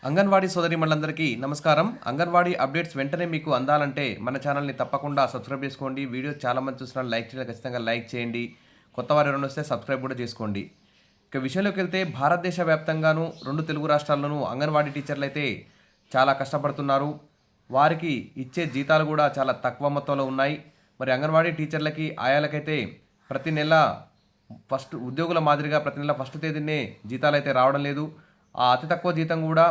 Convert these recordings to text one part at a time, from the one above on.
అంగన్వాడీ సోదరీమణులందరికీ నమస్కారం. అంగన్వాడీ అప్డేట్స్ వెంటనే మీకు అందాలంటే మన ఛానల్‌ని తప్పకుండా సబ్స్క్రైబ్ చేసుకోండి. వీడియోస్ చాలామంది చూస్తున్నారు, లైక్ చేయలేదు, ఖచ్చితంగా లైక్ చేయండి. కొత్తవారు ఎవరైనా వస్తే సబ్స్క్రైబ్ కూడా చేసుకోండి. ఇక విషయంలోకి వెళ్తే భారతదేశ వ్యాప్తంగాను 2 తెలుగు రాష్ట్రాల్లోనూ అంగన్వాడీ టీచర్లైతే చాలా కష్టపడుతున్నారు. వారికి ఇచ్చే జీతాలు కూడా చాలా తక్కువ మొత్తంలో ఉన్నాయి. మరి అంగన్వాడీ టీచర్లకి, ఆయాలకైతే ప్రతి నెల ఫస్ట్ ఉద్యోగుల మాదిరిగా ప్రతి నెల ఫస్ట్ తేదీనే జీతాలైతే రావడం లేదు. ఆ అతి తక్కువ జీతం కూడా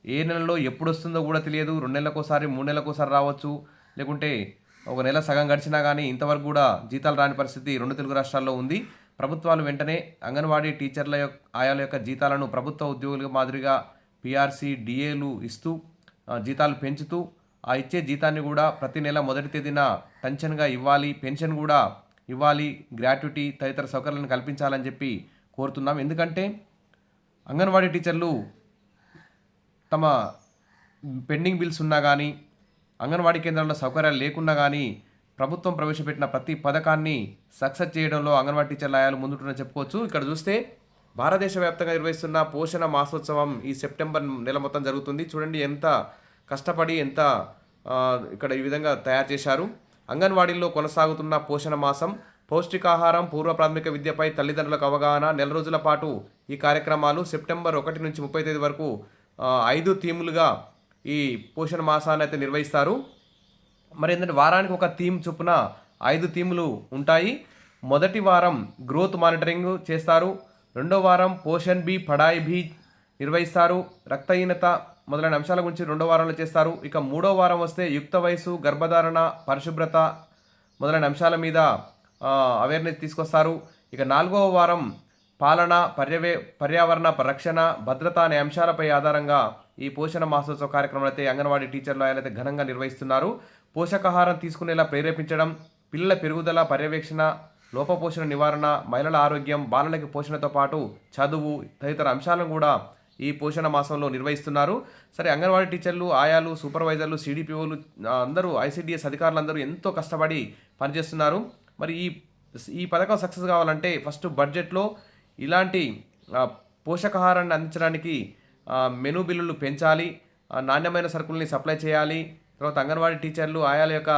ఏ నెలలో ఎప్పుడొస్తుందో కూడా తెలియదు. 2 నెలలకోసారి, 3 నెలలకోసారి రావచ్చు. లేకుంటే ఒక నెల సగం గడిచినా గానీ ఇంతవరకు కూడా జీతాలు రాని పరిస్థితి 2 తెలుగు రాష్ట్రాల్లో ఉంది. ప్రభుత్వాలు వెంటనే అంగన్వాడీ టీచర్ల ఆయాల యొక్క జీతాలను ప్రభుత్వ ఉద్యోగుల మాదిరిగా పీఆర్సీ, డీఏలు ఇస్తూ జీతాలు పెంచుతూ ఆ ఇచ్చే జీతాన్ని కూడా ప్రతి నెల మొదటి తేదీన టెన్షన్‌గా ఇవ్వాలి. పెన్షన్ కూడా ఇవ్వాలి. గ్రాట్యుటీ తదితర సౌకర్యాలను కల్పించాలని చెప్పి కోరుతున్నాం. ఎందుకంటే అంగన్వాడీ టీచర్లు తమ పెండింగ్ బిల్స్ ఉన్నా కానీ, అంగన్వాడీ కేంద్రాల్లో సౌకర్యాలు లేకున్నా కానీ, ప్రభుత్వం ప్రవేశపెట్టిన ప్రతి పథకాన్ని సక్సెస్ చేయడంలో అంగన్వాడీ టీచర్ల ఆయాలు ముందుంటున్నారని చెప్పుకోవచ్చు. ఇక్కడ చూస్తే భారతదేశ వ్యాప్తంగా నిర్వహిస్తున్న పోషణ మాసోత్సవం ఈ సెప్టెంబర్ నెల మొత్తం జరుగుతుంది. చూడండి ఎంత కష్టపడి ఇక్కడ ఈ విధంగా తయారు చేశారు. అంగన్వాడీల్లో కొనసాగుతున్న పోషణ మాసం, పౌష్టికాహారం, పూర్వ ప్రాథమిక విద్యపై తల్లిదండ్రులకు అవగాహన, నెల రోజుల పాటు ఈ కార్యక్రమాలు సెప్టెంబర్ 1 నుంచి 30 తేదీ వరకు 5 థీములుగా ఈ పోషణ మాసాన్ని అయితే నిర్వహిస్తారు. మరి ఏంటంటే వారానికి ఒక థీమ్ చొప్పున 5 థీములు ఉంటాయి. మొదటి వారం గ్రోత్ మానిటరింగ్ చేస్తారు. రెండో వారం పోషణ్ బి పడాయి బి నిర్వహిస్తారు. రక్తహీనత మొదలైన అంశాల గురించి రెండో వారంలో చేస్తారు. ఇక మూడో వారం వస్తే యుక్త వయసు, గర్భధారణ, పరిశుభ్రత మొదలైన అంశాల మీద అవేర్నెస్ తీసుకొస్తారు. ఇక 4వ వారం పాలన, పర్యావరణ పరిరక్షణ, భద్రత అనే అంశాలపై ఆధారంగా ఈ పోషణ మాసోత్సవ కార్యక్రమాలు అయితే అంగన్వాడీ టీచర్లు అయితే ఘనంగా నిర్వహిస్తున్నారు. పోషకాహారం తీసుకునేలా ప్రేరేపించడం, పిల్లల పెరుగుదల పర్యవేక్షణ, లోపపోషణ నివారణ, మహిళల ఆరోగ్యం, బాలలకి పోషణతో పాటు చదువు తదితర అంశాలను కూడా ఈ పోషణ మాసంలో నిర్వహిస్తున్నారు. సరే, అంగన్వాడీ టీచర్లు, ఆయాలు, సూపర్వైజర్లు, సిడిపిఓలు అందరూ, ఐసిడిఎస్ అధికారులందరూ ఎంతో కష్టపడి పనిచేస్తున్నారు. మరి ఈ పథకం సక్సెస్ కావాలంటే ఫస్ట్ బడ్జెట్లో ఇలాంటి పోషకాహారాన్ని అందించడానికి మెనూ బిల్లులు పెంచాలి, నాణ్యమైన సరుకుల్ని సప్లై చేయాలి. తర్వాత అంగన్వాడీ టీచర్లు, ఆయాల యొక్క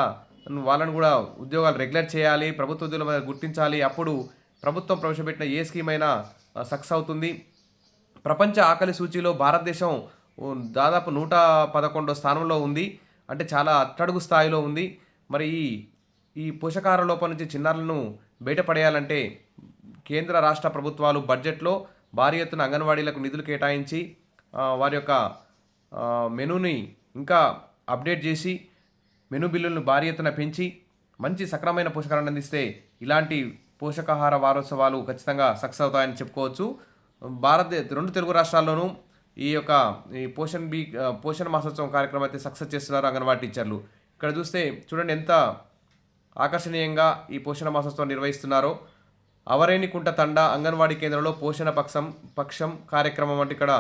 వాళ్ళను కూడా ఉద్యోగాలు రెగ్యులర్ చేయాలి, ప్రభుత్వ ఉద్యోగుల గుర్తించాలి. అప్పుడు ప్రభుత్వం ప్రవేశపెట్టిన ఏ స్కీమ్ అయినా సక్సెస్ అవుతుంది. ప్రపంచ ఆకలి సూచీలో భారతదేశం దాదాపు 111వ స్థానంలో ఉంది. అంటే చాలా అట్టడుగు స్థాయిలో ఉంది. మరి ఈ పోషకాహార లోపం నుంచి చిన్నారులను బయటపడేయాలంటే కేంద్ర రాష్ట్ర ప్రభుత్వాలు బడ్జెట్లో భారీ ఎత్తున అంగన్వాడీలకు నిధులు కేటాయించి వారి యొక్క మెనూని ఇంకా అప్డేట్ చేసి మెనూ బిల్లులను భారీ ఎత్తున పెంచి మంచి సక్రమమైన పోషకాలను అందిస్తే ఇలాంటి పోషకాహార వారోత్సవాలు ఖచ్చితంగా సక్సెస్ అవుతాయని చెప్పుకోవచ్చు. 2 తెలుగు రాష్ట్రాల్లోనూ ఈ పోషణ మాసోత్సవం కార్యక్రమం అయితే సక్సెస్ చేస్తున్నారు అంగన్వాడీ టీచర్లు. ఇక్కడ చూస్తే చూడండి ఎంత ఆకర్షణీయంగా ఈ పోషణ మాసోత్సవం నిర్వహిస్తున్నారో. అవరేణికుంట తండా అంగన్వాడీ కేంద్రంలో పోషణ పక్షం కార్యక్రమం అంటే ఇక్కడ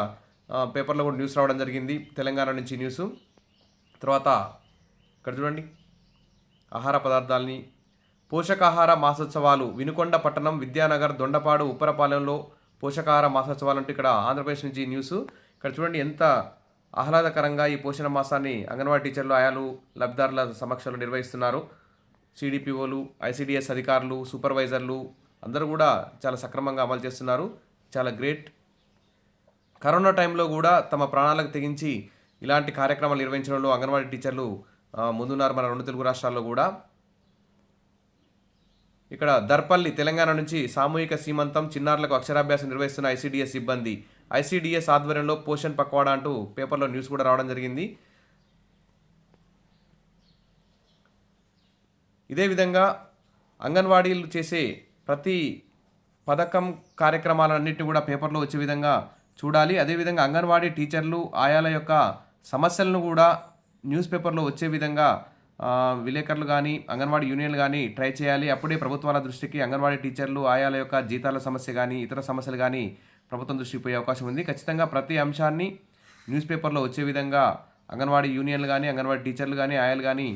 పేపర్లో కూడా న్యూస్ రావడం జరిగింది, తెలంగాణ నుంచి న్యూస్. తర్వాత ఇక్కడ చూడండి ఆహార పదార్థాలని పోషకాహార మాసోత్సవాలు వినుకొండ పట్టణం, విద్యానగర్, దొండపాడు, ఉప్పరపాలెంలో పోషకాహార మాసోత్సవాలు అంటే ఇక్కడ ఆంధ్రప్రదేశ్ నుంచి న్యూస్. ఇక్కడ చూడండి ఎంత ఆహ్లాదకరంగా ఈ పోషణ మాసాన్ని అంగన్వాడీ టీచర్లు, ఆయాలు, లబ్ధిదారుల సమక్షంలో నిర్వహిస్తున్నారు. సిడిపిఓలు, ఐసిడిఎస్ అధికారులు, సూపర్వైజర్లు అందరూ కూడా చాలా సక్రమంగా అమలు చేస్తున్నారు. చాలా గ్రేట్. కరోనా టైంలో కూడా తమ ప్రాణాలకు తెగించి ఇలాంటి కార్యక్రమాలు నిర్వహించడంలో అంగన్వాడీ టీచర్లు ముందున్నారు మన 2 తెలుగు రాష్ట్రాల్లో కూడా. ఇక్కడ దర్పల్లి తెలంగాణ నుంచి సామూహిక సీమంతం, చిన్నారులకు అక్షరాభ్యాసం నిర్వహిస్తున్న ఐసిడిఎస్ సిబ్బంది. ఐసిడిఎస్ ఆధ్వర్యంలో పోషణ్ పక్వాడా అంటూ పేపర్లో న్యూస్ కూడా రావడం జరిగింది. ఇదే విధంగా అంగన్వాడీలు చేసే ప్రతి పథకం కార్యక్రమాలన్నింటినీ కూడా పేపర్లో వచ్చే విధంగా చూడాలి. అదేవిధంగా అంగన్వాడీ టీచర్లు, ఆయాల యొక్క సమస్యలను కూడా న్యూస్ పేపర్లో వచ్చే విధంగా విలేకరులు కానీ, అంగన్వాడీ యూనియన్లు కానీ ట్రై చేయాలి. అప్పుడే ప్రభుత్వాల దృష్టికి అంగన్వాడీ టీచర్లు, ఆయాల యొక్క జీతాల సమస్య కానీ, ఇతర సమస్యలు కానీ ప్రభుత్వం దృష్టికి పోయే అవకాశం ఉంది. ఖచ్చితంగా ప్రతి అంశాన్ని న్యూస్ పేపర్లో వచ్చే విధంగా అంగన్వాడీ యూనియన్లు కానీ, అంగన్వాడీ టీచర్లు కానీ, ఆయాలు కానీ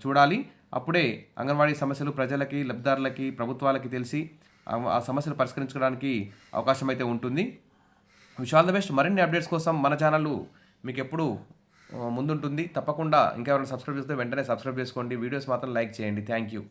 చూడాలి. అప్పుడే అంగన్వాడీ సమస్యలు ప్రజలకి, లబ్ధిదారులకి, ప్రభుత్వాలకి తెలిసి ఆ సమస్యలు పరిష్కరించుకోవడానికి అవకాశం అయితే ఉంటుంది. Wish all the best. మరిన్ని అప్డేట్స్ కోసం మన ఛానల్ మీకు ఎప్పుడు ముందుంటుంది. తప్పకుండా ఇంకా ఎవరైనా సబ్స్క్రైబ్ చేస్తే వెంటనే సబ్స్క్రైబ్ చేసుకోండి. వీడియోస్ మాత్రం లైక్ చేయండి. Thank you.